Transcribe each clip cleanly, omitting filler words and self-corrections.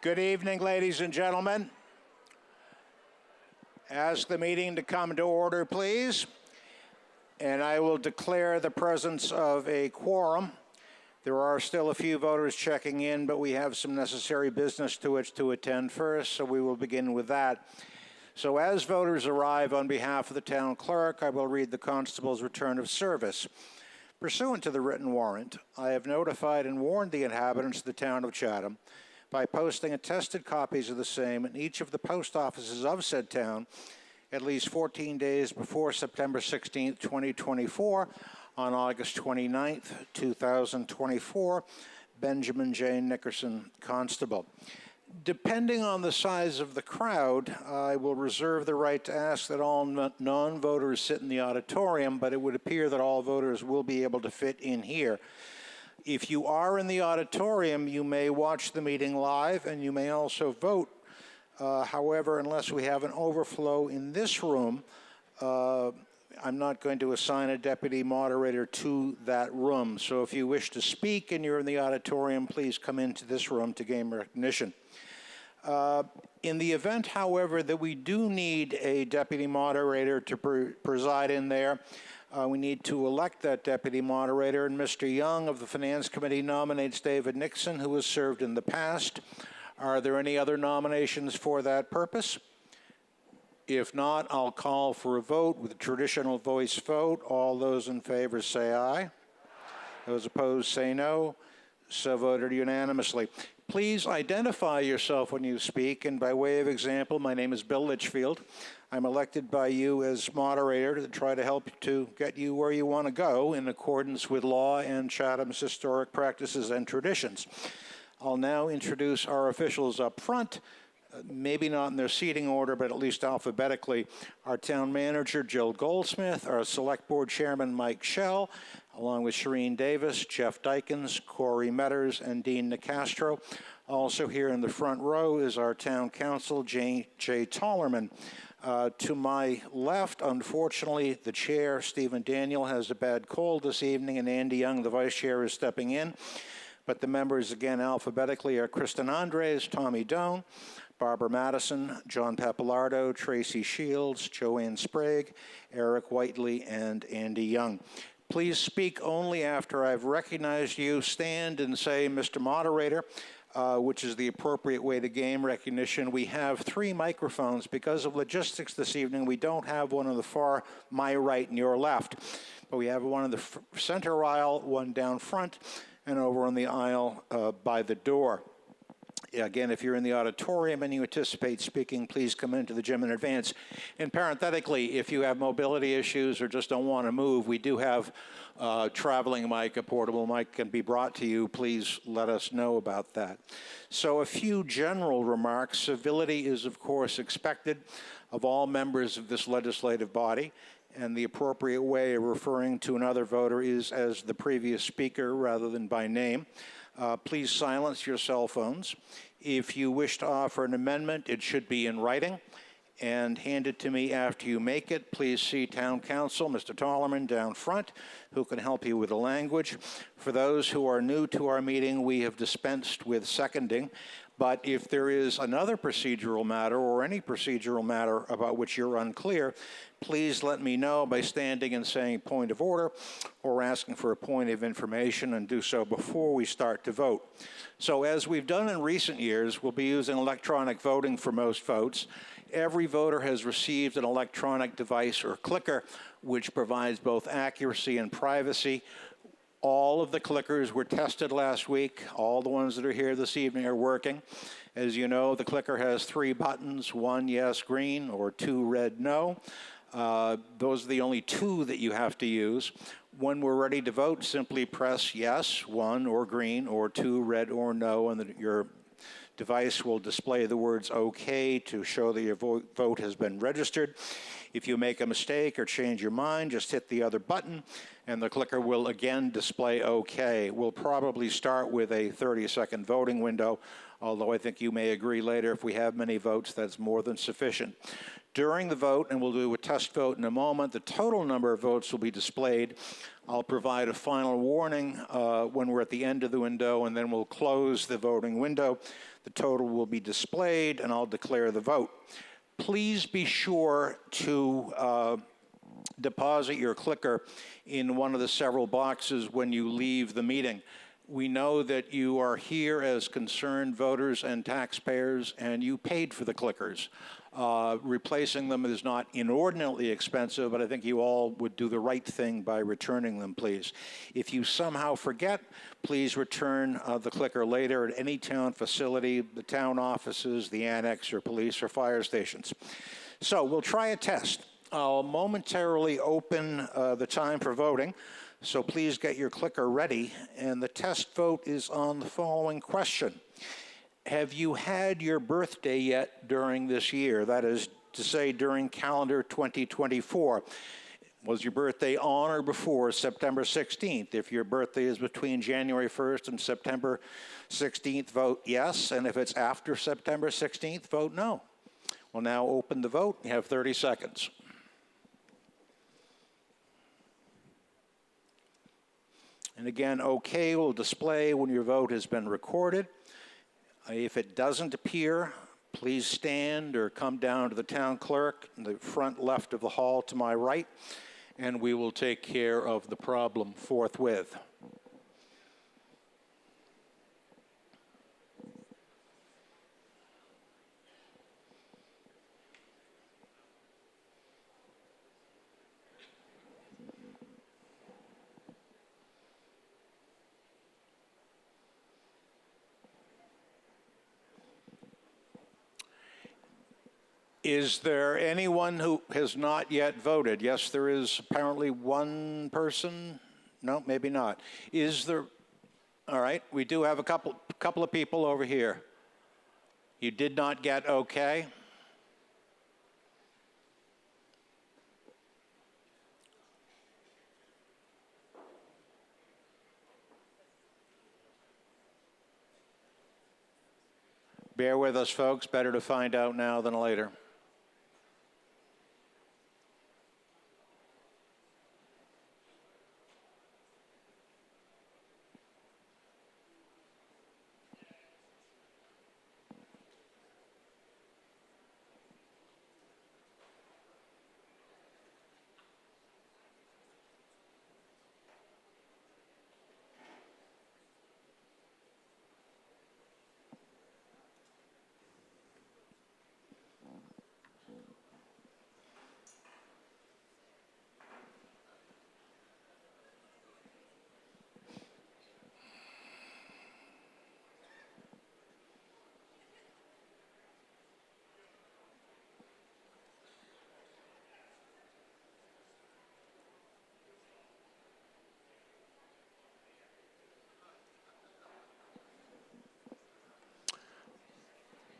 Good evening, ladies and gentlemen. Ask the meeting to come to order, please. And I will declare the presence of a quorum. There are still a few voters checking in, but we have some necessary business to which to attend first, so we will begin with that. So as voters arrive, on behalf of the town clerk, I will read the constable's return of service. Pursuant to the written warrant, I have notified and warned the inhabitants of the town of Chatham by posting attested copies of the same in each of the post offices of said town at least 14 days before September 16, 2024, on August 29, 2024, Benjamin J. Nickerson, Constable. Depending on the size of the crowd, I will reserve the right to ask that all non-voters sit in the auditorium, but it would appear that all voters will be able to fit in here. If you are in the auditorium, you may watch the meeting live and you may also vote. However, unless we have an overflow in this room, I'm not going to assign a deputy moderator to that room. So if you wish to speak and you're in the auditorium, please come into this room to gain recognition. In the event, however, that we do need a deputy moderator to preside in there, we need to elect that deputy moderator, and Mr. Young of the Finance Committee nominates David Nixon, who has served in the past. Are there any other nominations for that purpose? If not, I'll call for a vote with a traditional voice vote. All those in favor say aye. Those opposed say no. So voted unanimously. Please identify yourself when you speak, and by way of example, my name is Bill Litchfield. I'm elected by you as moderator to try to help to get you where you want to go in accordance with law and Chatham's historic practices and traditions. I'll now introduce our officials up front, maybe not in their seating order, but at least alphabetically. Our town manager, Jill Goldsmith, our select board chairman, Mike Schell, along with Shireen Davis, Jeff Dykins, Corey Metters, and Dean Nicastro. Also here in the front row is our town council, Jay Tollerman. To my left, unfortunately, the chair, Stephen Daniel, has a bad cold this evening, and Andy Young, the vice chair, is stepping in. But the members, again, alphabetically are Kristen Andres, Tommy Doan, Barbara Madison, John Pappalardo, Tracy Shields, Joanne Sprague, Eric Whiteley, and Andy Young. Please speak only after I've recognized you. Stand and say, Mr. Moderator, which is the appropriate way to gain recognition. We have 3 microphones. Because of logistics this evening, we don't have one on the far, my right and your left. But we have one in the center aisle, one down front, and over on the aisle by the door. Again, if you're in the auditorium and you anticipate speaking, please come into the gym in advance. And parenthetically, if you have mobility issues or just don't want to move, we do have a traveling mic, a portable mic can be brought to you. Please let us know about that. So a few general remarks. Civility is, of course, expected of all members of this legislative body. And the appropriate way of referring to another voter is as the previous speaker rather than by name. Please silence your cell phones. If you wish to offer an amendment, it should be in writing and hand it to me after you make it. Please see Town Council, Mr. Tollerman, down front, who can help you with the language. For those who are new to our meeting, we have dispensed with seconding. But if there is another procedural matter or any procedural matter about which you're unclear, please let me know by standing and saying point of order or asking for a point of information, and do so before we start to vote. So as we've done in recent years, we'll be using electronic voting for most votes. Every voter has received an electronic device or clicker, which provides both accuracy and privacy. All of the clickers were tested last week. All the ones that are here this evening are working. As you know, the clicker has 3 buttons, 1 yes, green, or 2 red, no. Those are the only 2 that you have to use. When we're ready to vote, simply press yes, 1 or green, or 2 red or no, and your device will display the words OK to show that your vote has been registered. If you make a mistake or change your mind, just hit the other button, and the clicker will again display OK. We'll probably start with a 30-second voting window, although I think you may agree later if we have many votes, that's more than sufficient. During the vote, and we'll do a test vote in a moment, the total number of votes will be displayed. I'll provide a final warning when we're at the end of the window, and then we'll close the voting window. The total will be displayed, and I'll declare the vote. Please be sure to deposit your clicker in one of the several boxes when you leave the meeting. We know that you are here as concerned voters and taxpayers, and you paid for the clickers. Replacing them is not inordinately expensive, but I think you all would do the right thing by returning them, please. If you somehow forget, please return the clicker later at any town facility, the town offices, the annex, or police or fire stations. So we'll try a test. I'll momentarily open the time for voting, so please get your clicker ready. And the test vote is on the following question. Have you had your birthday yet during this year? That is to say, during calendar 2024. Was your birthday on or before September 16th? If your birthday is between January 1st and September 16th, vote yes. And if it's after September 16th, vote no. We'll now open the vote. You have 30 seconds. And again, OK will display when your vote has been recorded. If it doesn't appear, please stand or come down to the town clerk in the front left of the hall to my right, and we will take care of the problem forthwith. Is there anyone who has not yet voted? Yes, there is apparently one person. No, maybe not. Is there? All right, we do have a couple of people over here. You did not get okay? Bear with us, folks. Better to find out now than later.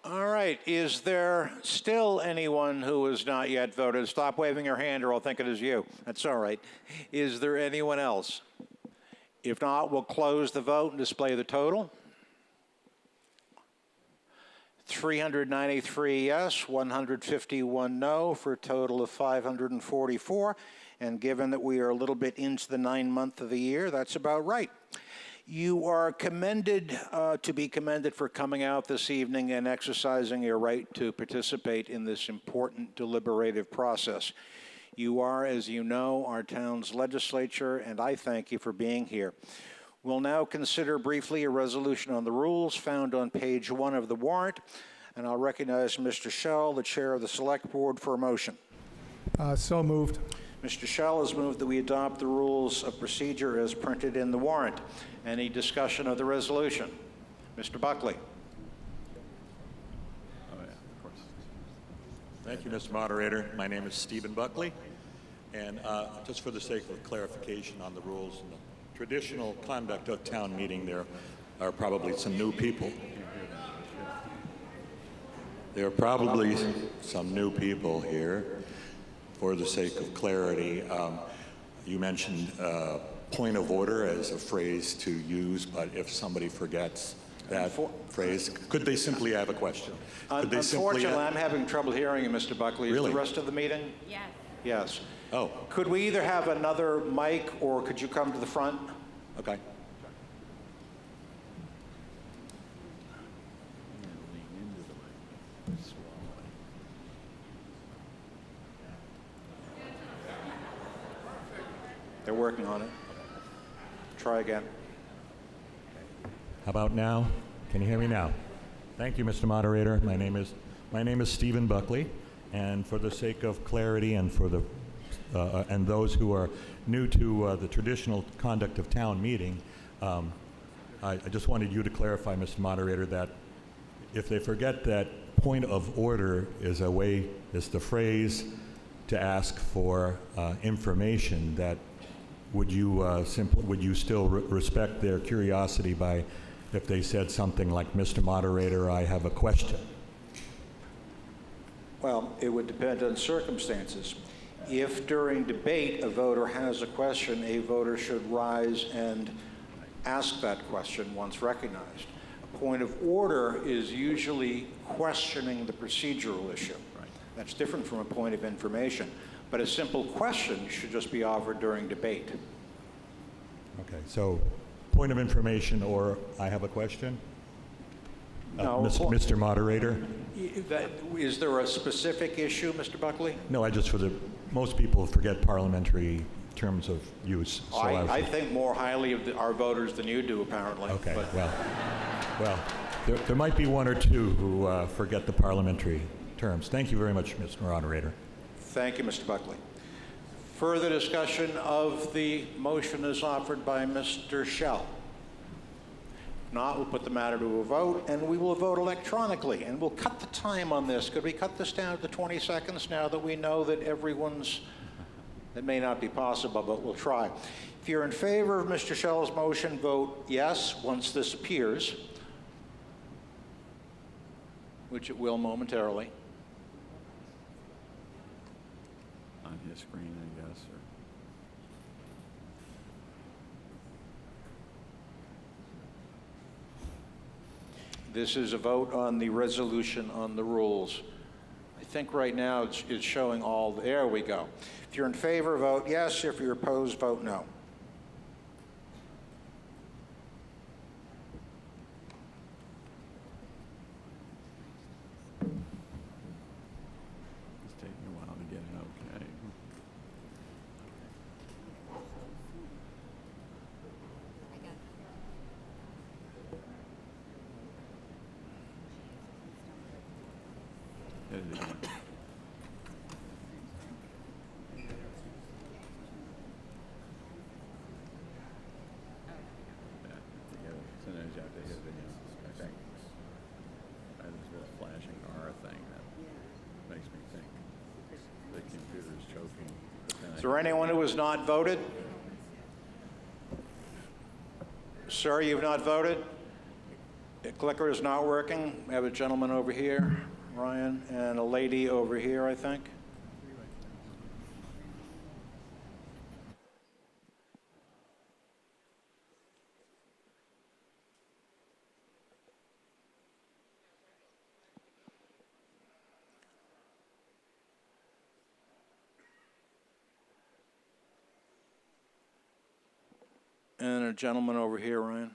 All right, is there still anyone who has not yet voted? Stop waving your hand or I'll think it is you. That's all right. Is there anyone else? If not, we'll close the vote and display the total. 393 yes, 151 no, for a total of 544. And given that we are a little bit into the 9th month of the year, that's about right. You are commended, to be commended for coming out this evening and exercising your right to participate in this important deliberative process. You are, as you know, our town's legislature, and I thank you for being here. We'll now consider briefly a resolution on the rules found on page 1 of the warrant, and I'll recognize Mr. Schell, the chair of the Select Board, for a motion. So moved. Mr. Schell has moved that we adopt the rules of procedure as printed in the warrant. Any discussion of the resolution? Mr. Buckley. Oh, yeah, of course. Thank you, Mr. Moderator. My name is Stephen Buckley, and just for the sake of clarification on the rules and the traditional conduct of town meeting, there are probably some new people. There are probably some new people here. For the sake of clarity, you mentioned point of order as a phrase to use, but if somebody forgets that phrase, could they simply have a question? Unfortunately, I'm having trouble hearing you, Mr. Buckley. Really? Is the rest of the meeting? Yes. Yes. Oh, Could we either have another mic or could you come to the front? okay. They're working on it. Try again. How about now? Can you hear me now? Thank you, Mr. Moderator. My name is Stephen Buckley, and for the sake of clarity and for the and those who are new to the traditional conduct of town meeting, I just wanted you to clarify, Mr. Moderator, that if they forget that point of order is the phrase to ask for information, that would you still respect their curiosity by if they said something like, Mr. Moderator, I have a question? Well, it would depend on circumstances. If during debate a voter has a question, a voter should rise and ask that question once recognized. A point of order is usually questioning the procedural issue. That's different from a point of information. But a simple question should just be offered during debate. Okay, so point of information or I have a question? No. Mr. Moderator? Is there a specific issue, Mr. Buckley? No, most people forget parliamentary terms of use. So I think more highly of our voters than you do, apparently. Okay, But well, there might be one or two who forget the parliamentary terms. Thank you very much, Mr. Moderator. thank you, Mr. Buckley. Further discussion of the motion is offered by Mr. Schell. If not, we'll put the matter to a vote, and we will vote electronically. And we'll cut the time on this. Could we cut this down to 20 seconds now that we know that that may not be possible, but we'll try. If you're in favor of Mr. Schell's motion, vote yes once this appears, which it will momentarily. On his screen, I guess, or... This is a vote on the resolution on the rules. I think right now it's showing all, there we go. If you're in favor, vote yes. If you're opposed, vote no. It's taking a while to get it okay. Hit it again. Sometimes you have to hit it again, I think. There's this flashing R thing that makes me think the computer's choking. But then Is there anyone who has not voted? Sir, you've not voted? The clicker is not working. We have a gentleman over here, Ryan, and a lady over here, I think. And a gentleman over here, Ryan,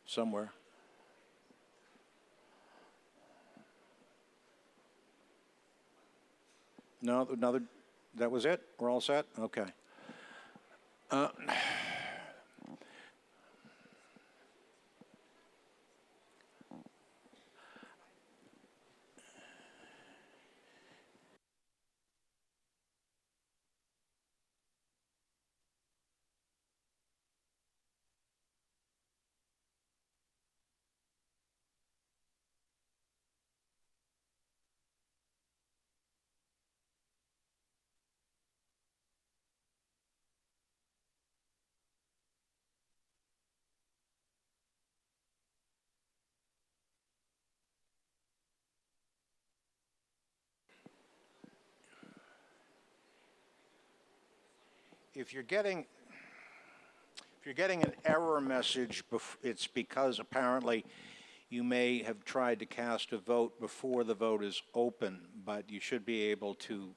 somewhere. No, another, that was it? We're all set? Okay. If you're getting an error message, it's because apparently you may have tried to cast a vote before the vote is open, but you should be able to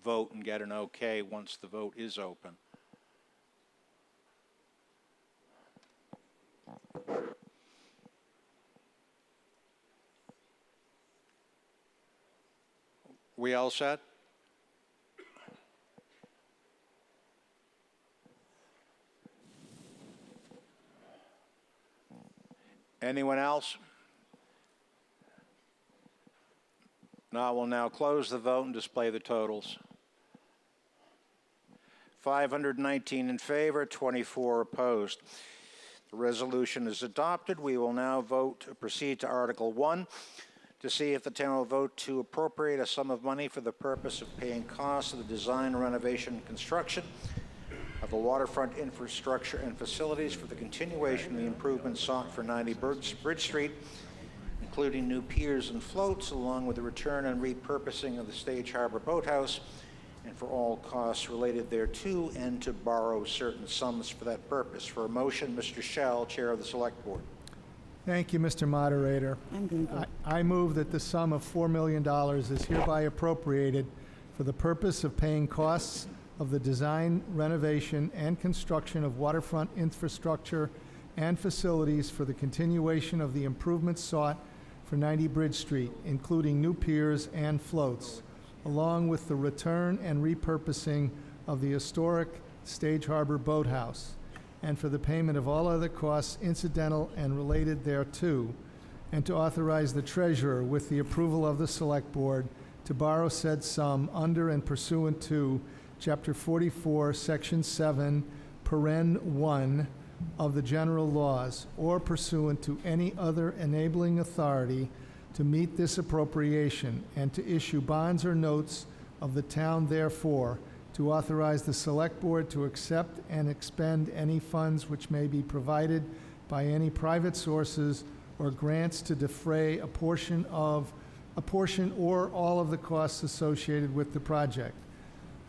vote and get an okay once the vote is open. We all set? Anyone else? No, I will now close the vote and display the totals. 519 in favor, 24 opposed. The resolution is adopted. We will now proceed to Article 1 to see if the town will vote to appropriate a sum of money for the purpose of paying costs of the design, renovation, and construction of the waterfront infrastructure and facilities for the continuation of the improvements sought for 90 Bridge Street, including new piers and floats, along with the return and repurposing of the Stage Harbor Boathouse, and for all costs related thereto, and to borrow certain sums for that purpose. For a motion, Mr. Shell, Chair of the Select Board. Thank you, Mr. Moderator. I move that the sum of $4 million is hereby appropriated for the purpose of paying costs of the design, renovation, and construction of waterfront infrastructure and facilities for the continuation of the improvements sought for 90 Bridge Street, including new piers and floats, along with the return and repurposing of the historic Stage Harbor Boathouse, and for the payment of all other costs incidental and related thereto, and to authorize the treasurer, with the approval of the Select Board, to borrow said sum under and pursuant to Chapter 44, Section 7, Paren 1 of the general laws, or pursuant to any other enabling authority to meet this appropriation, and to issue bonds or notes of the town therefore, to authorize the Select Board to accept and expend any funds which may be provided by any private sources or grants to defray a portion or all of the costs associated with the project,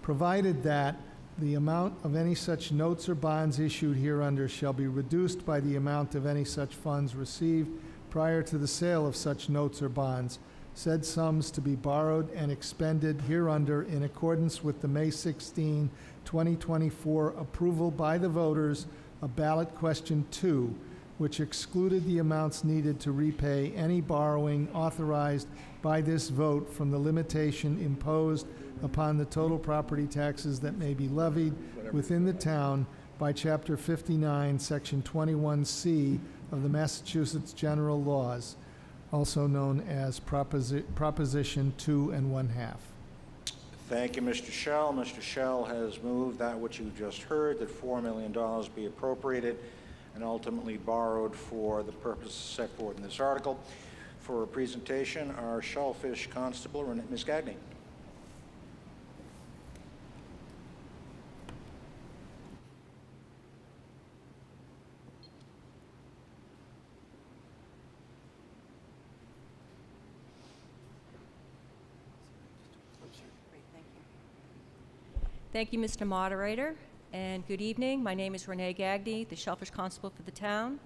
provided that the amount of any such notes or bonds issued hereunder shall be reduced by the amount of any such funds received prior to the sale of such notes or bonds, said sums to be borrowed and expended hereunder in accordance with the May 16, 2024 approval by the voters of ballot question 2, which excluded the amounts needed to repay any borrowing authorized by this vote from the limitation imposed upon the total property taxes that may be levied within the town by Chapter 59, Section 21C of the Massachusetts General Laws, also known as Proposition 2 1/2. Thank you, Mr. Shell. Mr. Shell has moved that which you just heard, that $4 million be appropriated and ultimately borrowed for the purposes set forth in this article. For a presentation, our Shellfish Constable, Ms. Gagné. Thank you, Mr. Moderator, and good evening. My name is Renee Gagné, the Shellfish Constable for the town.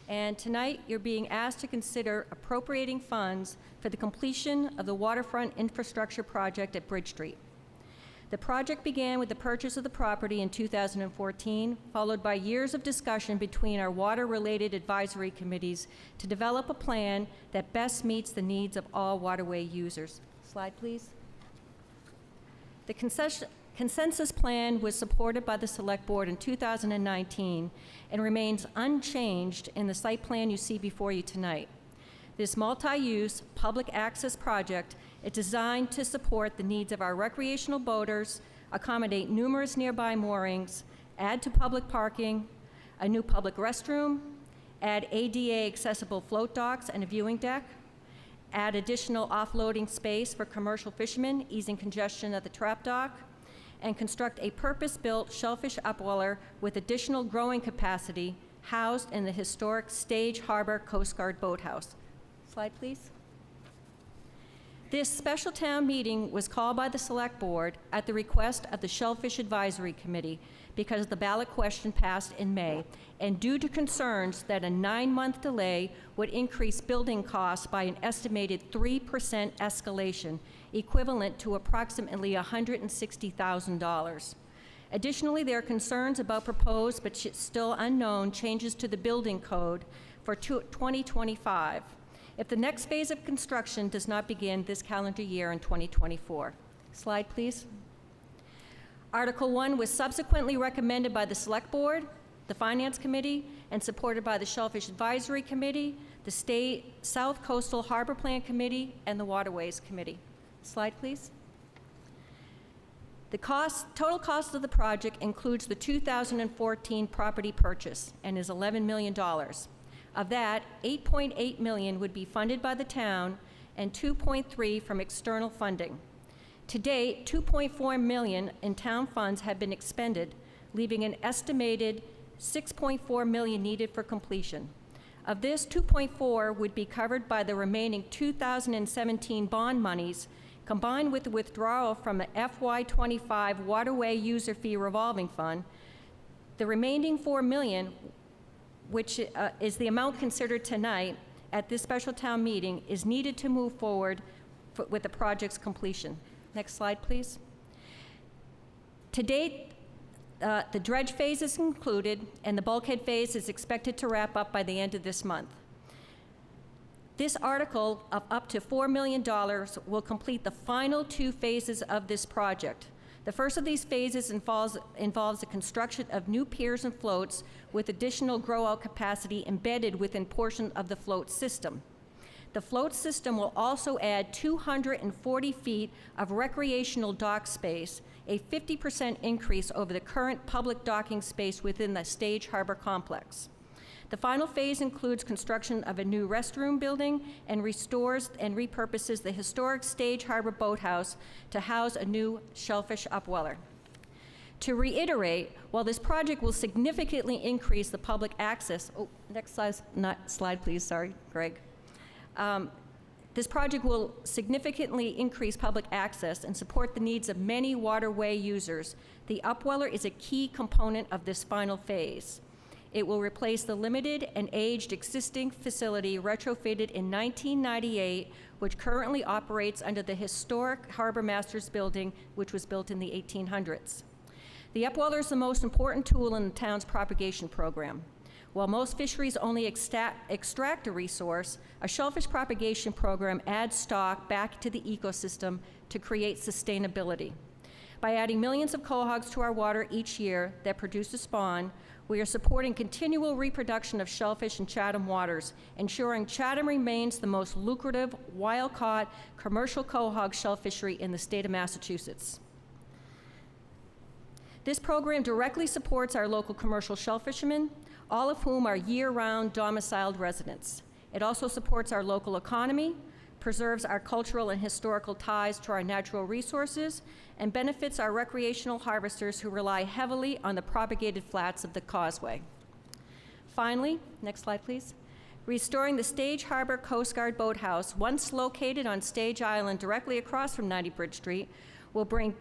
And tonight, you're being asked to consider appropriating funds for the completion of the waterfront infrastructure project at Bridge Street. The project began with the purchase of the property in 2014, followed by years of discussion between our water-related advisory committees to develop a plan that best meets the needs of all waterway users. Slide, please. The consensus plan was supported by the Select Board in 2019 and remains unchanged in the site plan you see before you tonight. This multi-use public access project is designed to support the needs of our recreational boaters, accommodate numerous nearby moorings, add to public parking, a new public restroom, add ADA accessible float docks and a viewing deck, add additional offloading space for commercial fishermen, easing congestion at the trap dock, and construct a purpose-built shellfish upweller with additional growing capacity housed in the historic Stage Harbor Coast Guard Boathouse. Slide, please. This special town meeting was called by the Select Board at the request of the Shellfish Advisory Committee because the ballot question passed in May, and due to concerns that a 9-month delay would increase building costs by an estimated 3% escalation, equivalent to approximately $160,000. Additionally, there are concerns about proposed but still unknown changes to the building code for 2025 if the next phase of construction does not begin this calendar year in 2024. Slide, please. Article 1 was subsequently recommended by the Select Board the Finance Committee, and supported by the Shellfish Advisory Committee, the State South Coastal Harbor Plan Committee, and the Waterways Committee. Slide, please. The total cost of the project includes the 2014 property purchase and is $11 million. Of that, $8.8 million would be funded by the town and $2.3 from external funding. To date, $2.4 million in town funds have been expended, leaving an estimated $6.4 million needed for completion. Of this, $2.4 would be covered by the remaining 2017 bond monies, combined with the withdrawal from the FY25 Waterway User Fee Revolving Fund. The remaining $4 million, which is the amount considered tonight at this special town meeting, is needed to move forward with the project's completion. Next slide, please. To date, the dredge phase is concluded, and the bulkhead phase is expected to wrap up by the end of this month. This article of up to $4 million will complete the final 2 phases of this project. The first of these phases involves the construction of new piers and floats with additional grow-out capacity embedded within portion of the float system. The float system will also add 240 feet of recreational dock space, a 50% increase over the current public docking space within the Stage Harbor complex. The final phase includes construction of a new restroom building and restores and repurposes the historic Stage Harbor Boathouse to house a new shellfish upweller. To reiterate, while this project will significantly increase the public access, next slide please, sorry, Greg. This project will significantly increase public access and support the needs of many waterway users. The upweller is a key component of this final phase. It will replace the limited and aged existing facility retrofitted in 1998, which currently operates under the historic Harbor Masters building, which was built in the 1800s. The upweller is the most important tool in the town's propagation program. While most fisheries only extract a resource, a shellfish propagation program adds stock back to the ecosystem to create sustainability. By adding millions of quahogs to our water each year that produce a spawn, we are supporting continual reproduction of shellfish in Chatham waters, ensuring Chatham remains the most lucrative, wild-caught, commercial quahog shell fishery in the state of Massachusetts. This program directly supports our local commercial shell fishermen, all of whom are year-round domiciled residents. It also supports our local economy, preserves our cultural and historical ties to our natural resources, and benefits our recreational harvesters who rely heavily on the propagated flats of the causeway. Finally, next slide please. Restoring the Stage Harbor Coast Guard Boathouse, once located on Stage Island directly across from 90 Bridge Street, will bring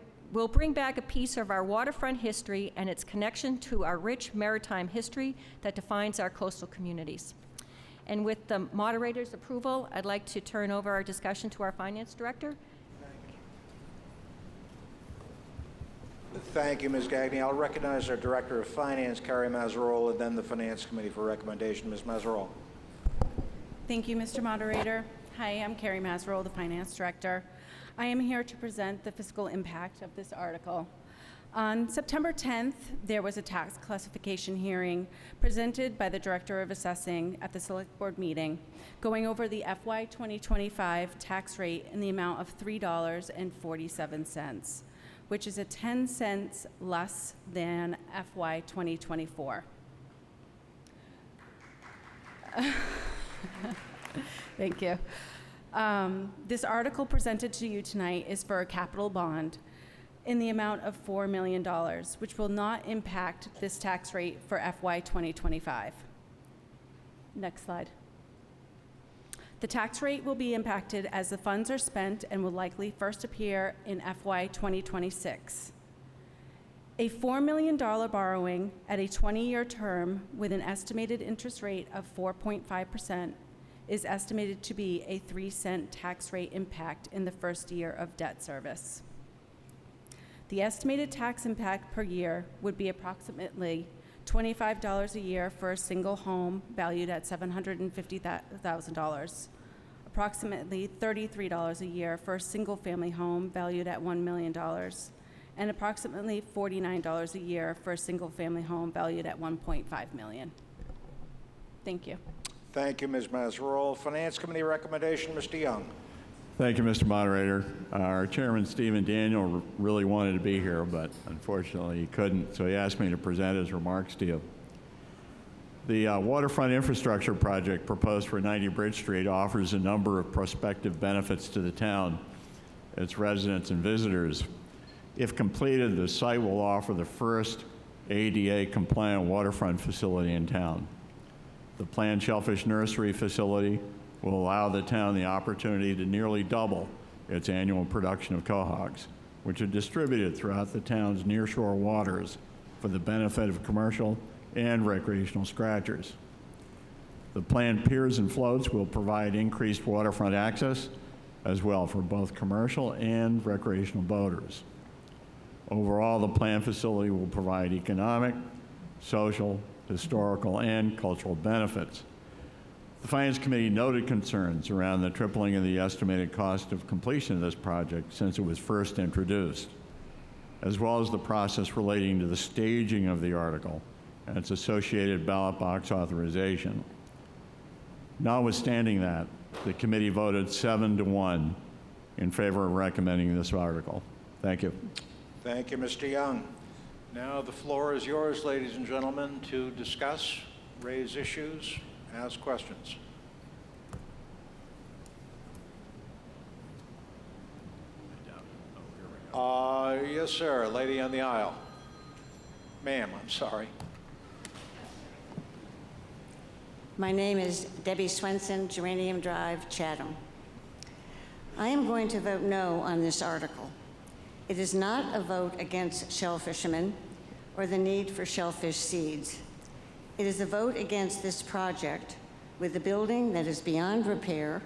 back a piece of our waterfront history and its connection to our rich maritime history that defines our coastal communities. And with the moderator's approval, I'd like to turn over our discussion to our finance director. Thank you, Ms. Gagné. I'll recognize our Director of Finance, Carrie Mazzarola, and then the Finance Committee for recommendation. Ms. Mazzarola. Thank you, Mr. Moderator. Hi, I'm Carrie Mazzarola, the Finance Director. I am here to present the fiscal impact of this article. On September 10th, there was a tax classification hearing presented by the Director of Assessing at the Select Board meeting, going over the FY 2025 tax rate in the amount of $3.47, which is a 10 cents less than FY 2024. Thank you. This article presented to you tonight is for a capital bond in the amount of $4 million, which will not impact this tax rate for FY 2025. Next slide. The tax rate will be impacted as the funds are spent and will likely first appear in FY 2026. A $4 million borrowing at a 20-year term with an estimated interest rate of 4.5% is estimated to be a 3-cent tax rate impact in the first year of debt service. The estimated tax impact per year would be approximately $25 a year for a single home valued at $750,000, approximately $33 a year for a single family home valued at $1 million, and approximately $49 a year for a single-family home valued at $1.5 million. Thank you. Thank you, Ms. Mazzarol. Finance Committee recommendation, Mr. Young. Thank you, Mr. Moderator. Our chairman, Stephen Daniel, really wanted to be here, but unfortunately he couldn't, so he asked me to present his remarks to you. The waterfront infrastructure project proposed for 90 Bridge Street offers a number of prospective benefits to the town, its residents and visitors. If completed, the site will offer the first ADA-compliant waterfront facility in town. The planned shellfish nursery facility will allow the town the opportunity to nearly double its annual production of quahogs, which are distributed throughout the town's nearshore waters for the benefit of commercial and recreational scratchers. The planned piers and floats will provide increased waterfront access as well for both commercial and recreational boaters. Overall, the planned facility will provide economic, social, historical, and cultural benefits. The Finance Committee noted concerns around the tripling of the estimated cost of completion of this project since it was first introduced, as well as the process relating to the staging of the article and its associated ballot box authorization. Notwithstanding that, the committee voted 7-1 in favor of recommending this article. Thank you. Thank you, Mr. Young. Now the floor is yours, ladies and gentlemen, to discuss, raise issues, ask questions. Yes, sir. Lady on the aisle. Ma'am, I'm sorry. My name is Debbie Swenson, Geranium Drive, Chatham. I am going to vote no on this article. It is not a vote against shellfishermen or the need for shellfish seeds. It is a vote against this project with a building that is beyond repair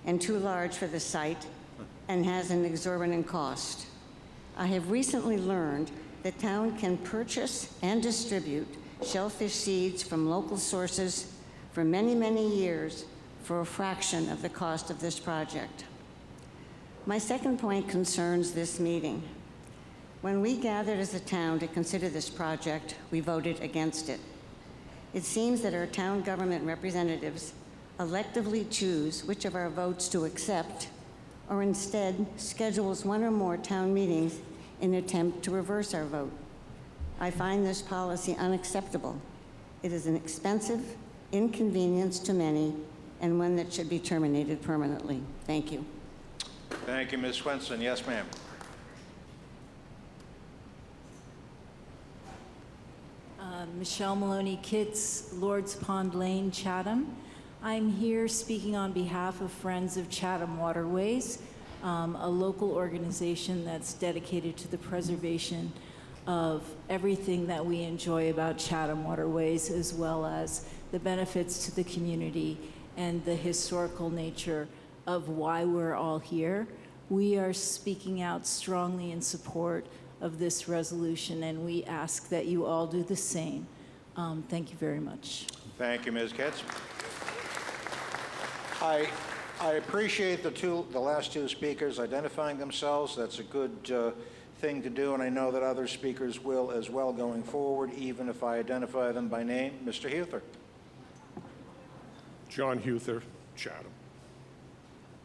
and too large for the site and has an exorbitant cost. I have recently learned that town can purchase and distribute shellfish seeds from local sources for many, many years for a fraction of the cost of this project. My second point concerns this meeting. When we gathered as a town to consider this project, we voted against it. It seems that our town government representatives electively choose which of our votes to accept, or instead schedules one or more town meetings in an attempt to reverse our vote. I find this policy unacceptable. It is an expensive inconvenience to many and one that should be terminated permanently. Thank you. Thank you, Ms. Swenson. Yes, ma'am. Michelle Maloney Kitts, Lord's Pond Lane, Chatham. I'm here speaking on behalf of Friends of Chatham Waterways, a local organization that's dedicated to the preservation of everything that we enjoy about Chatham Waterways, as well as the benefits to the community and the historical nature of why we're all here. We are speaking out strongly in support of this resolution, and we ask that you all do the same. Thank you very much. Thank you, Ms. Kitts. I appreciate the last two speakers identifying themselves. That's a good thing to do, and I know that other speakers will as well going forward, even if I identify them by name. Mr. Huther. John Huther, Chatham.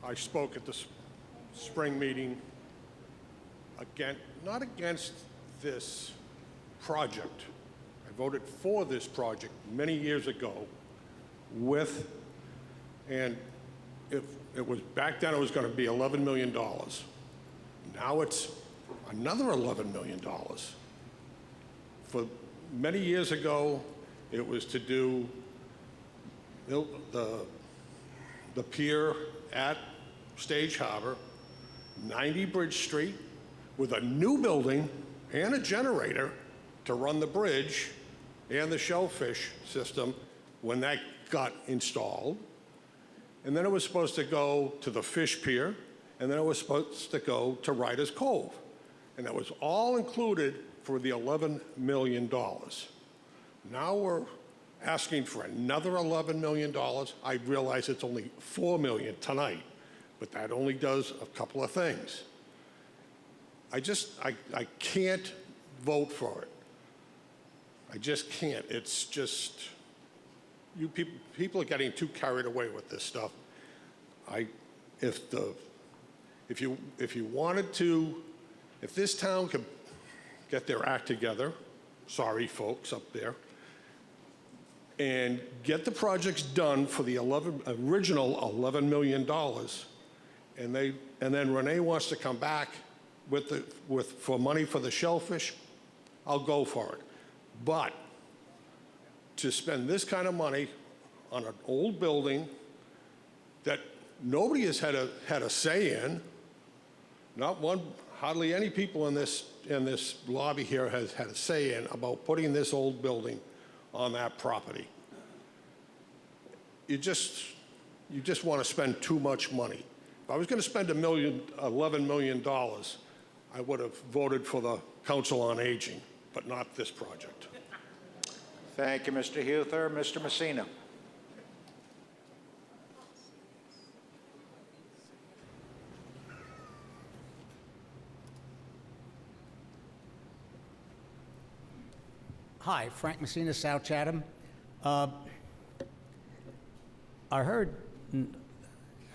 I spoke at the spring meeting not against this project. I voted for this project many years ago and if it was, back then it was going to be $11 million. Now it's another $11 million. For many years ago, it was to do the pier at Stage Harbor, 90 Bridge Street, with a new building and a generator to run the bridge and the shellfish system when that got installed. And then it was supposed to go to the fish pier, and then it was supposed to go to Ryder's Cove. And that was all included for the $11 million. Now we're asking for another $11 million. I realize it's only $4 million tonight, but that only does a couple of things. I can't vote for it. I just can't. It's just, you people are getting too carried away with this stuff. If you wanted to, if this town could get their act together, sorry folks up there, and get the projects done for the original $11 million, and then Renee wants to come back for money for the shellfish, I'll go for it. But to spend this kind of money on an old building that nobody has had a say in, not one, hardly any people in this lobby here has had a say in about putting this old building on that property. You just want to spend too much money. If I was going to spend $11 million, I would have voted for the Council on Aging, but not this project. Thank you, Mr. Huther. Mr. Messina. Hi, Frank Messina, South Chatham. I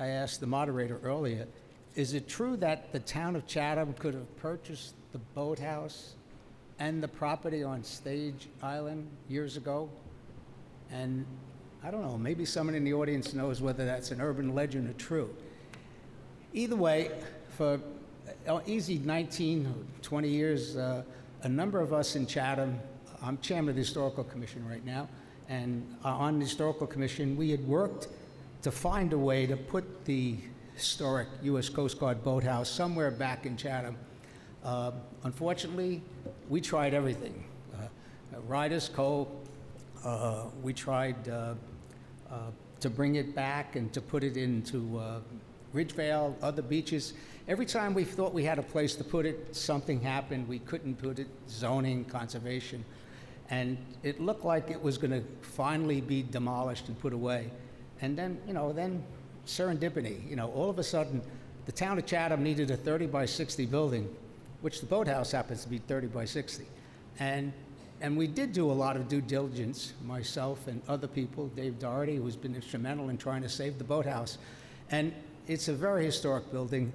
asked the moderator earlier, is it true that the town of Chatham could have purchased the boathouse and the property on Stage Island years ago? And I don't know, maybe someone in the audience knows whether that's an urban legend or true. Either way, for easy 19 or 20 years, a number of us in Chatham, I'm chairman of the Historical Commission right now, and on the Historical Commission, we had worked to find a way to put the historic U.S. Coast Guard boathouse somewhere back in Chatham. Unfortunately, we tried everything. Riders Cove, we tried to bring it back and to put it into Ridgevale, other beaches. Every time we thought we had a place to put it, something happened. We couldn't put it, zoning, conservation. And it looked like it was going to finally be demolished and put away. And then, then serendipity. All of a sudden, the town of Chatham needed a 30 by 60 building, which the boathouse happens to be 30 by 60. And we did do a lot of due diligence, myself and other people, Dave Doherty, who's been instrumental in trying to save the boathouse. And it's a very historic building.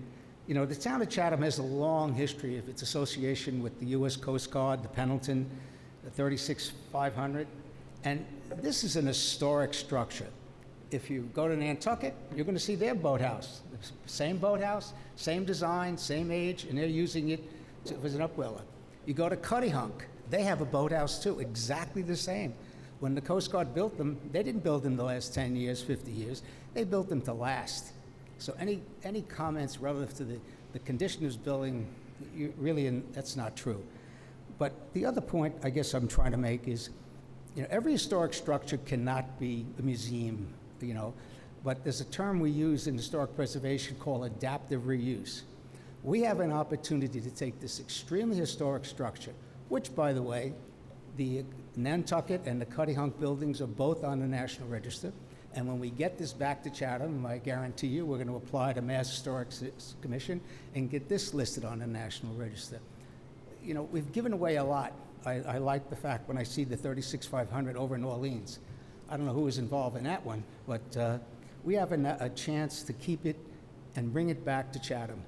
The town of Chatham has a long history of its association with the U.S. Coast Guard, the Pendleton, the 36-500. And this is an historic structure. If you go to Nantucket, you're going to see their boathouse. Same boathouse, same design, same age, and they're using it as an upweller. You go to Cuttyhunk, they have a boathouse too, exactly the same. When the Coast Guard built them, they didn't build them the last 10 years, 50 years. They built them to last. So any comments relative to the condition of this building, that's not true. But the other point I guess I'm trying to make is, every historic structure cannot be a museum, but there's a term we use in historic preservation called adaptive reuse. We have an opportunity to take this extremely historic structure, which, by the way, the Nantucket and the Cuttyhunk buildings are both on the National Register. And when we get this back to Chatham, I guarantee you we're going to apply to Mass Historic Commission and get this listed on the National Register. We've given away a lot. I like the fact when I see the 36-500 over in Orleans. I don't know who was involved in that one, but we have a chance to keep it and bring it back to Chatham.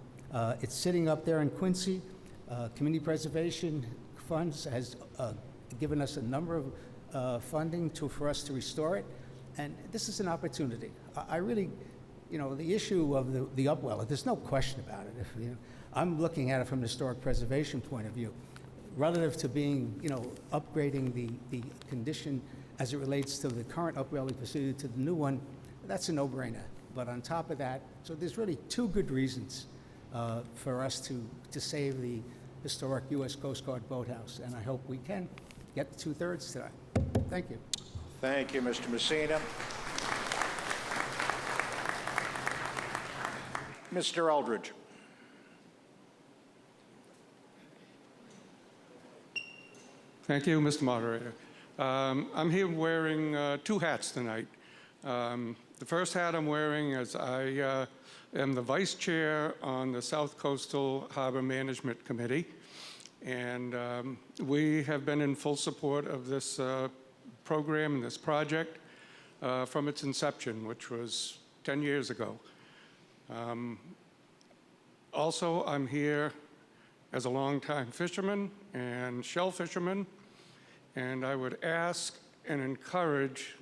It's sitting up there in Quincy. Community Preservation Funds has given us a number of funding for us to restore it, and this is an opportunity. I really, the issue of the upweller, there's no question about it. I'm looking at it from the historic preservation point of view, relative to being, upgrading the condition as it relates to the current upwelling facility to the new one. That's a no-brainer. But on top of that, so there's really two good reasons for us to save the historic U.S. Coast Guard boathouse, and I hope we can get the 2/3 tonight. Thank you. Thank you, Mr. Messina. Mr. Eldridge. Thank you, Mr. Moderator. I'm here wearing two hats tonight. The first hat I'm wearing is I am the vice chair on the South Coastal Harbor Management Committee, and we have been in full support of this program and this project from its inception, which was 10 years ago. Also, I'm here as a longtime fisherman and shell fisherman, and I would ask and encourage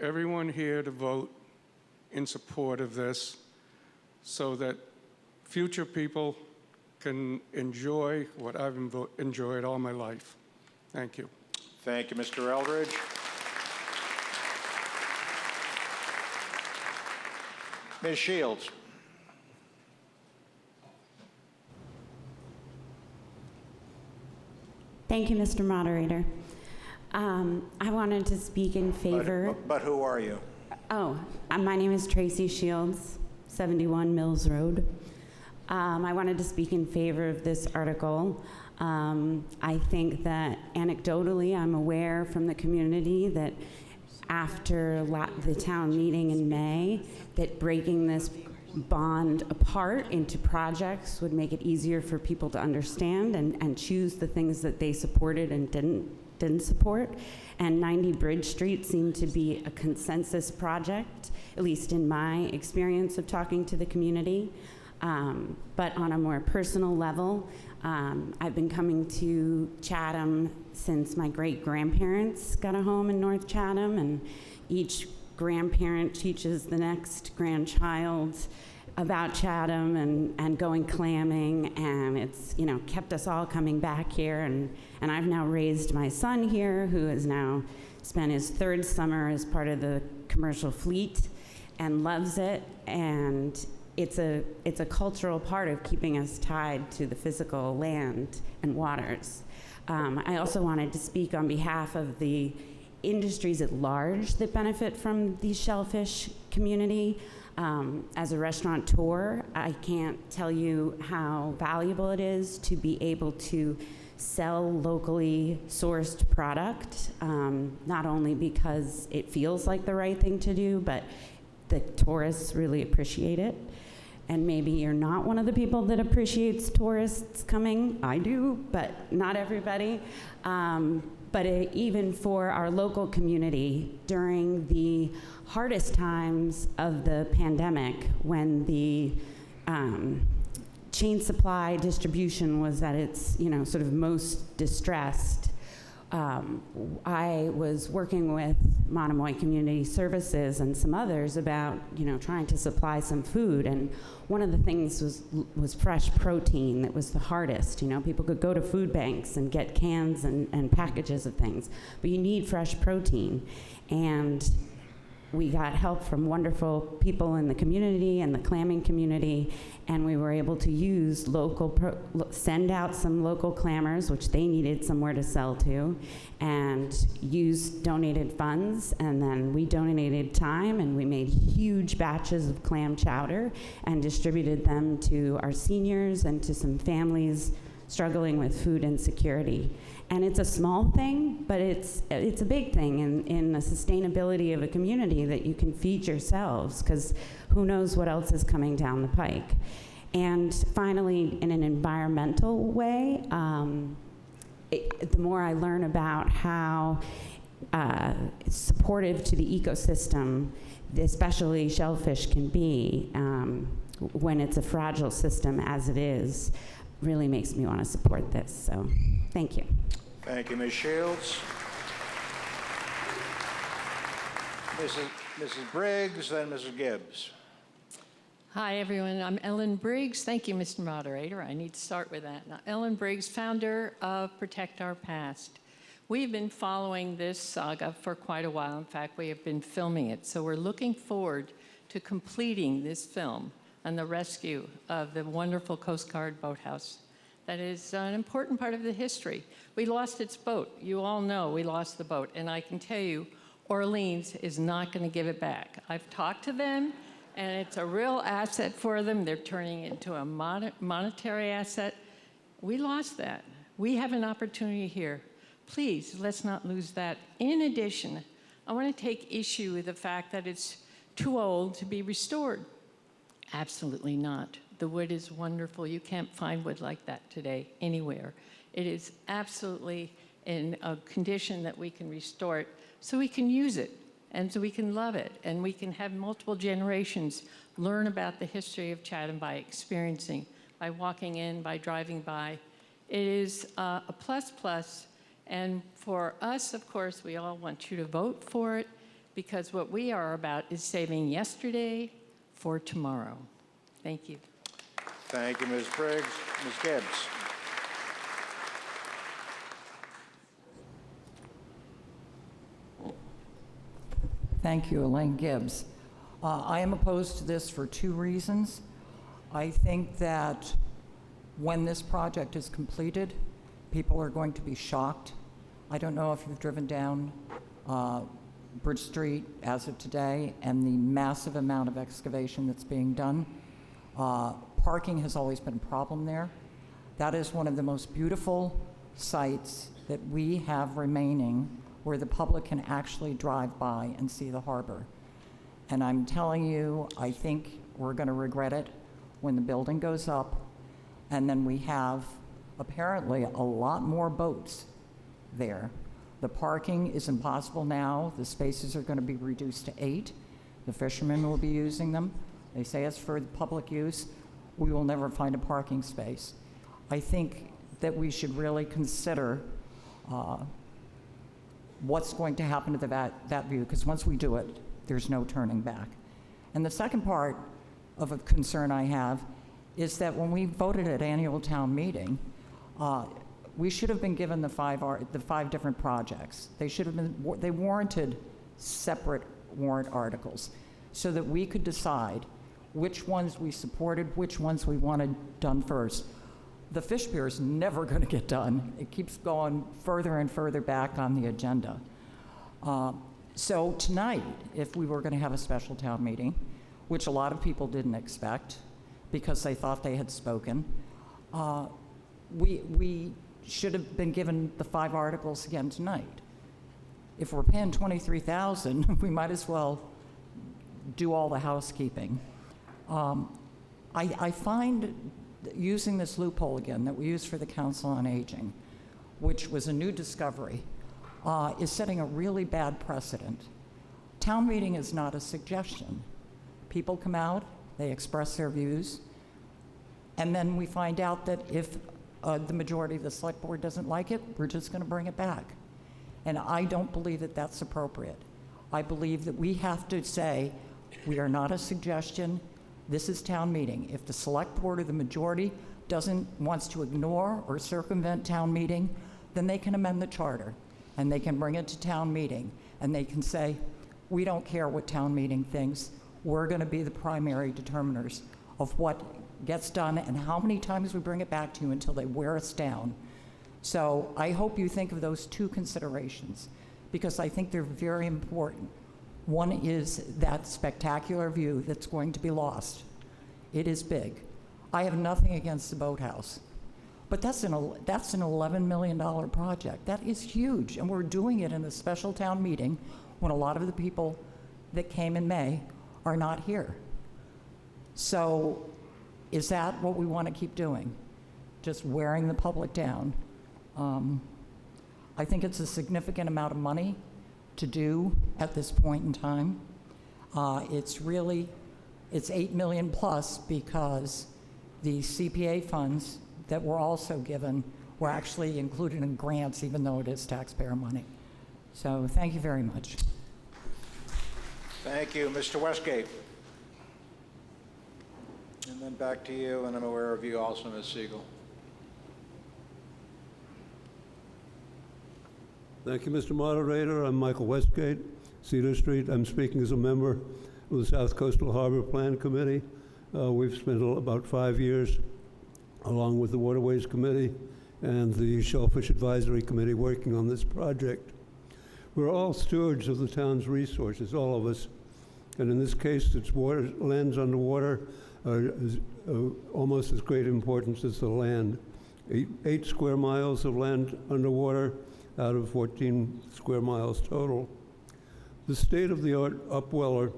everyone here to vote in support of this so that future people can enjoy what I've enjoyed all my life. Thank you. Thank you, Mr. Eldridge. Ms. Shields. Thank you, Mr. Moderator. I wanted to speak in favor. But who are you? Oh, my name is Tracy Shields, 71 Mills Road. I wanted to speak in favor of this article. I think that anecdotally, I'm aware from the community that after the town meeting in May, that breaking this bond apart into projects would make it easier for people to understand and choose the things that they supported and didn't support. And 90 Bridge Street seemed to be a consensus project, at least in my experience of talking to the community. But on a more personal level, I've been coming to Chatham since my great-grandparents got a home in North Chatham, and each grandparent teaches the next grandchild about Chatham and going clamming, and it's, you know, kept us all coming back here, and I've now raised my son here, who has now spent his third summer as part of the commercial fleet and loves it, and it's a cultural part of keeping us tied to the physical land and waters. I also wanted to speak on behalf of the industries at large that benefit from the shellfish community. As a restaurateur, I can't tell you how valuable it is to be able to sell locally sourced product, not only because it feels like the right thing to do, but the tourists really appreciate it. And maybe you're not one of the people that appreciates tourists coming. I do, but not everybody. But even for our local community, during the hardest times of the pandemic, when the chain supply distribution was at its, sort of most distressed, I was working with Monomoy Community Services and some others about, trying to supply some food. And one of the things was fresh protein that was the hardest. People could go to food banks and get cans and packages of things, but you need fresh protein. And we got help from wonderful people in the community and the clamming community, and we were able to use send out some local clammers, which they needed somewhere to sell to, and use donated funds, and then we donated time, and we made huge batches of clam chowder and distributed them to our seniors and to some families struggling with food insecurity. And it's a small thing, but it's a big thing in the sustainability of a community, that you can feed yourselves, because who knows what else is coming down the pike. And finally, in an environmental way, the more I learn about how supportive to the ecosystem, especially shellfish, can be when it's a fragile system as it is, really makes me want to support this. So thank you. Thank you, Ms. Shields. Mrs. Briggs, then Mrs. Gibbs. Hi, everyone. I'm Ellen Briggs. Thank you, Mr. Moderator. I need to start with that. Now, Ellen Briggs, founder of Protect Our Past. We've been following this saga for quite a while. In fact, we have been filming it. So we're looking forward to completing this film and the rescue of the wonderful Coast Guard boathouse. That is an important part of the history. We lost its boat. You all know we lost the boat. And I can tell you, Orleans is not going to give it back. I've talked to them, and it's a real asset for them. They're turning it into a monetary asset. We lost that. We have an opportunity here. Please, let's not lose that. In addition, I want to take issue with the fact that it's too old to be restored. Absolutely not. The wood is wonderful. You can't find wood like that today anywhere. It is absolutely in a condition that we can restore it so we can use it and so we can love it and we can have multiple generations learn about the history of Chatham by experiencing, by walking in, by driving by. It is a plus, and for us, of course, we all want you to vote for it because what we are about is saving yesterday for tomorrow. Thank you. Thank you, Ms. Briggs. Ms. Gibbs. Thank you, Elaine Gibbs. I am opposed to this for two reasons. I think that when this project is completed, people are going to be shocked. I don't know if you've driven down Bridge Street as of today and the massive amount of excavation that's being done. Parking has always been a problem there. That is one of the most beautiful sites that we have remaining where the public can actually drive by and see the harbor. And I'm telling you, I think we're going to regret it when the building goes up, and then we have apparently a lot more boats there. The parking is impossible now. The spaces are going to be reduced to 8. The fishermen will be using them. They say it's for the public use. We will never find a parking space. I think that we should really consider what's going to happen to that view, because once we do it, there's no turning back. And the second part of a concern I have is that when we voted at annual town meeting, we should have been given the five different projects. They warranted separate warrant articles so that we could decide which ones we supported, which ones we wanted done first. The fish pier is never going to get done. It keeps going further and further back on the agenda. So tonight, if we were going to have a special town meeting, which a lot of people didn't expect because they thought they had spoken, we should have been given the 5 articles again tonight. If we're paying $23,000, we might as well do all the housekeeping. I find using this loophole again that we used for the Council on Aging, which was a new discovery, is setting a really bad precedent. Town meeting is not a suggestion. People come out, they express their views, and then we find out that if the majority of the select board doesn't like it, we're just going to bring it back. And I don't believe that that's appropriate. I believe that we have to say, we are not a suggestion. This is town meeting. If the select board or the majority wants to ignore or circumvent town meeting, then they can amend the charter and they can bring it to town meeting and they can say, we don't care what town meeting thinks. We're going to be the primary determiners of what gets done and how many times we bring it back to you until they wear us down. So I hope you think of those two considerations because I think they're very important. One is that spectacular view that's going to be lost. It is big. I have nothing against the boathouse, but that's an $11 million project. That is huge, and we're doing it in a special town meeting when a lot of the people that came in May are not here. So is that what we want to keep doing? Just wearing the public down? I think it's a significant amount of money to do at this point in time. It's $8 million plus because the CPA funds that were also given were actually included in grants, even though it is taxpayer money. So thank you very much. Thank you. Mr. Westgate. And then back to you, and I'm aware of you also, Ms. Siegel. Thank you, Mr. Moderator. I'm Michael Westgate, Cedar Street. I'm speaking as a member of the South Coastal Harbor Plan Committee. We've spent about 5 years, along with the Waterways Committee and the Shellfish Advisory Committee, working on this project. We're all stewards of the town's resources, all of us. And in this case, its lands underwater are almost as great importance as the land. 8 square miles of land underwater out of 14 square miles total. The state-of-the-art upweller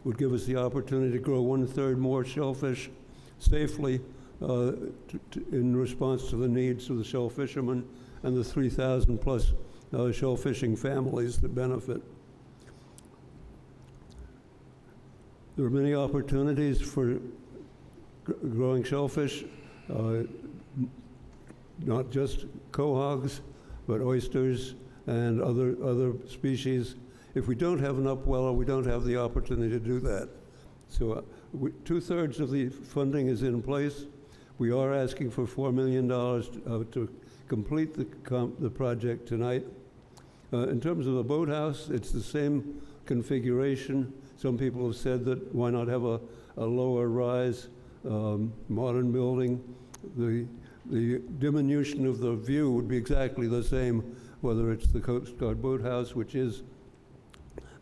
would give us the opportunity to grow 1/3 more shellfish safely in response to the needs of the shell fishermen and the 3,000 plus shell fishing families that benefit. There are many opportunities for growing shellfish, not just quahogs, but oysters and other species. If we don't have an upweller, we don't have the opportunity to do that. So 2/3 of the funding is in place. We are asking for $4 million to complete the project tonight. In terms of the boathouse, it's the same configuration. Some people have said that why not have a lower rise, modern building. The diminution of the view would be exactly the same, whether it's the Coast Guard Boathouse, which is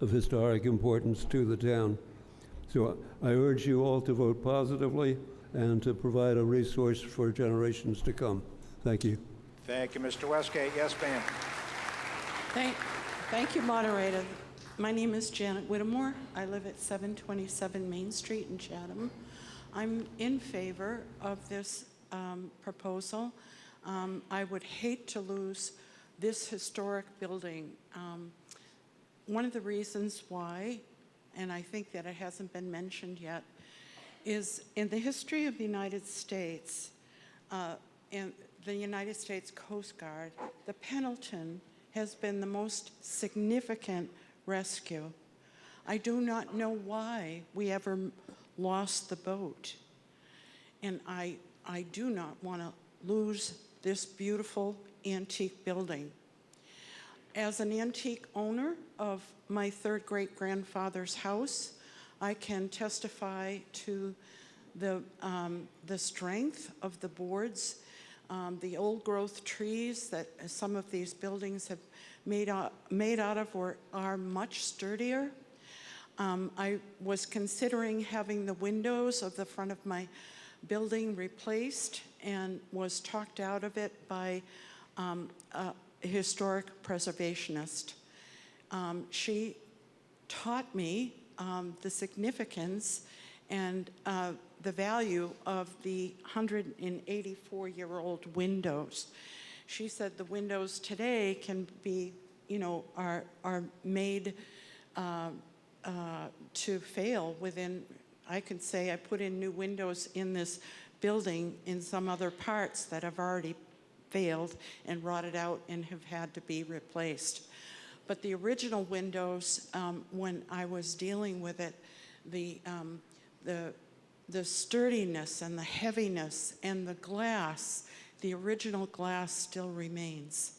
of historic importance to the town. So I urge you all to vote positively and to provide a resource for generations to come. Thank you. Thank you, Mr. Westgate. Yes, ma'am. Thank you, moderator. My name is Janet Whittemore. I live at 727 Main Street in Chatham. I'm in favor of this proposal. I would hate to lose this historic building. One of the reasons why, and I think that it hasn't been mentioned yet, is in the history of the United States, in the United States Coast Guard, the Pendleton has been the most significant rescue. I do not know why we ever lost the boat. And I do not want to lose this beautiful antique building. As an antique owner of my third great-grandfather's house, I can testify to the strength of the boards, the old-growth trees that some of these buildings have made out of are much sturdier. I was considering having the windows of the front of my building replaced and was talked out of it by a historic preservationist. She taught me the significance and the value of the 184-year-old windows. She said the windows today can be, are made to fail within, I could say I put in new windows in this building in some other parts that have already failed and rotted out and have had to be replaced. But the original windows, when I was dealing with it, the sturdiness and the heaviness and the glass, the original glass still remains.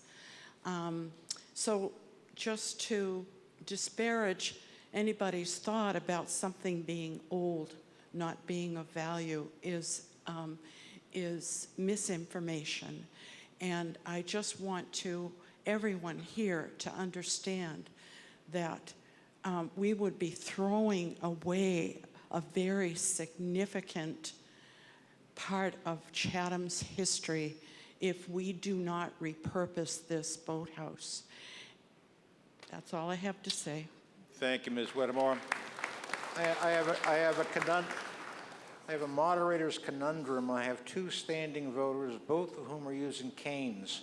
So just to disparage anybody's thought about something being old, not being of value, is misinformation. And I just want everyone here to understand that we would be throwing away a very significant part of Chatham's history if we do not repurpose this boathouse. That's all I have to say. Thank you, Ms. Whittemore. I have a moderator's conundrum. I have two standing voters, both of whom are using canes.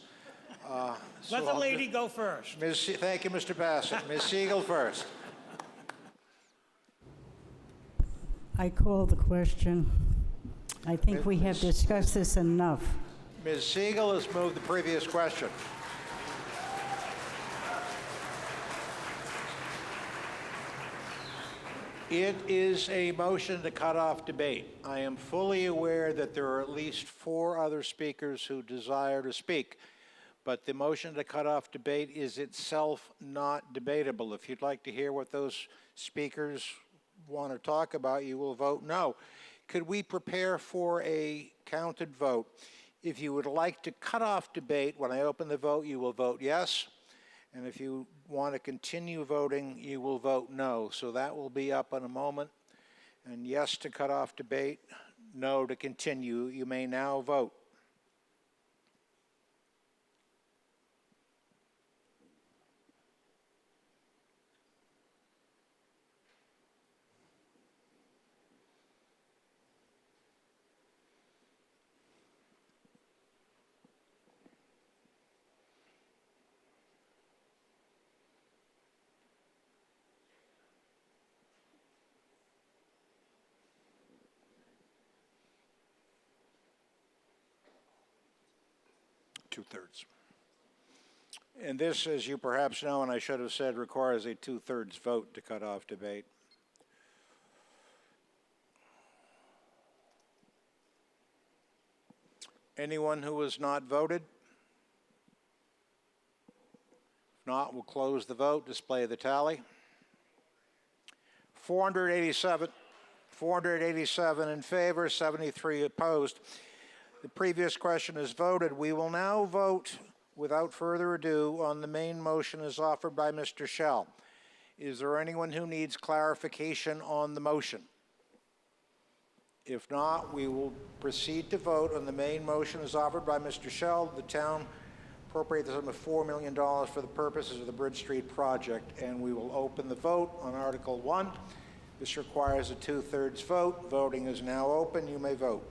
Let the lady go first. Thank you, Mr. Bassett. Ms. Siegel first. I call the question. I think we have discussed this enough. Ms. Siegel has moved the previous question. It is a motion to cut off debate. I am fully aware that there are at least 4 other speakers who desire to speak, but the motion to cut off debate is itself not debatable. If you'd like to hear what those speakers want to talk about, you will vote no. Could we prepare for a counted vote? If you would like to cut off debate, when I open the vote, you will vote yes. And if you want to continue voting, you will vote no. So that will be up in a moment. And yes to cut off debate, no to continue. You may now vote. 2/3. And this, as you perhaps know, and I should have said, requires a 2/3 vote to cut off debate. Anyone who has not voted? If not, we'll close the vote, display the tally. 487 in favor, 73 opposed. The previous question is voted. We will now vote without further ado on the main motion as offered by Mr. Shell. Is there anyone who needs clarification on the motion? If not, we will proceed to vote on the main motion as offered by Mr. Shell. The town appropriate the sum of $4 million for the purposes of the Bridge Street project, and we will open the vote on Article 1. This requires a 2/3 vote. Voting is now open. You may vote.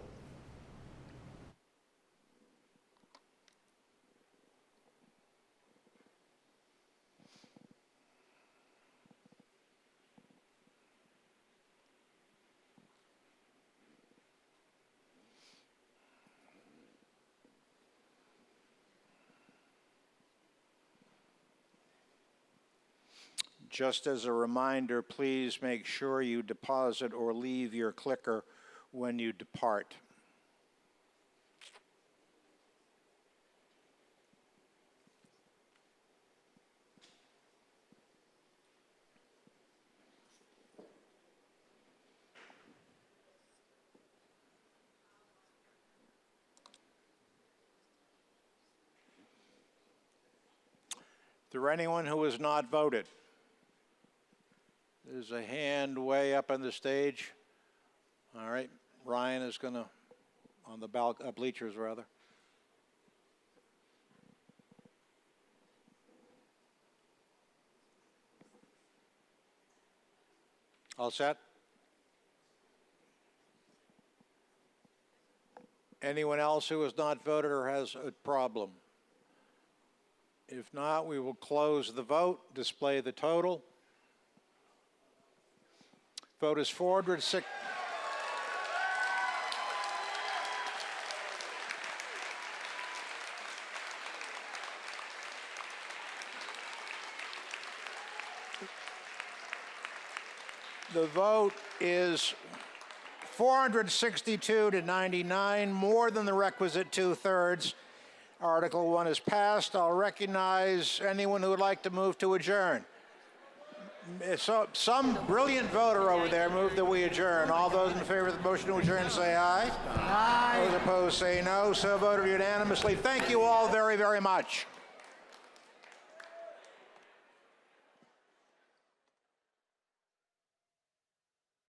Just as a reminder, please make sure you deposit or leave your clicker when you depart. Is there anyone who has not voted? There's a hand way up on the stage. All right, Ryan is going to, on the bleachers rather. All set? Anyone else who has not voted or has a problem? If not, we will close the vote, display the total. Vote is 406. The vote is 462 to 99, more than the requisite 2/3. Article 1 is passed. I'll recognize anyone who would like to move to adjourn. So, some brilliant voter over there moved that we adjourn. All those in favor of the motion to adjourn say aye. Aye. Those opposed say no. So voted unanimously. Thank you all very, very much.